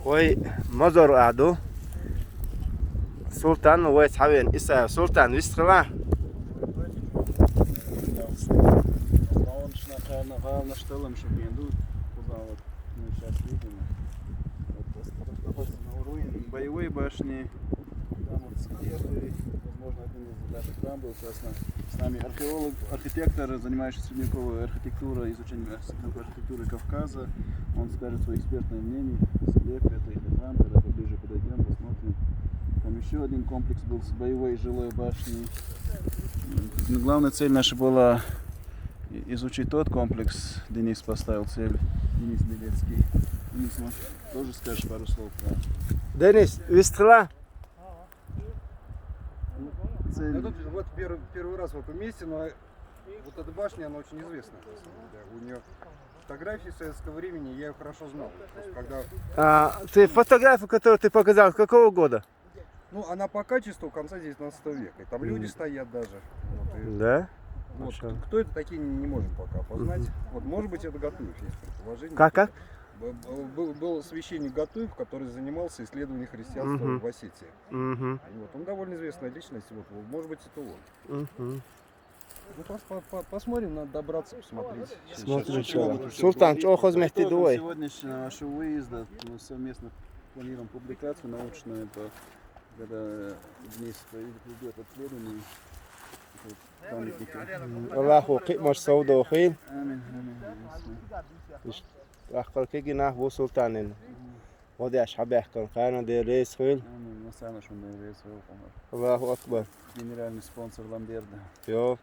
وي مزر قعدوا سلطان ويس حوين إسا سلطان ويستخلا Он нашталом, чтобы не идут, куда вот мы сейчас видим. Вот находится на уровне боевой башни. Там вот скелеты, возможно, один из даже храм был. Сейчас с нами археолог, архитектор, занимающийся средневековой архитектурой, изучением средневековой архитектуры Кавказа. Он скажет свое экспертное мнение. Склеп это или храм, когда поближе подойдем, посмотрим. Там еще один комплекс был с боевой жилой башней. Но главная цель наша была изучить тот комплекс. Денис поставил цель. Денис Белецкий. Денис, может, тоже скажешь пару слов про Денис вистрела цель? Вот первый раз в этом месте, но вот эта башня, она очень известная. У нее фотографии советского времени, я ее хорошо знал. Когда... ты фотографию, которую ты показал, какого года? Ну, она по качеству конца 19 века. И там люди стоят даже. Вот, и... Да? Вот, кто это такие, не можем пока познать. Вот, может быть, это Гатуев, есть предположение. Как? Был священник Гатуев, который занимался исследованием христианства в Осетии. Вот, он довольно известная личность. Вот, может быть, это он. Ну, посмотрим, надо добраться, посмотреть. Смотрим, что. Султан, что хозмехти дуой? Сегодняшнего нашего выезда мы совместно планируем публикацию научную, когда Денис придет обследование. Аллаху қимаш сауда خيل Амин. أخبر كي جناح بو سلطانين ودي أصحاب يحكم كانوا دي رئيس خيل Амин. Сана шундай рейс. الله أكبر Генеральный спонсор Ламберда. يو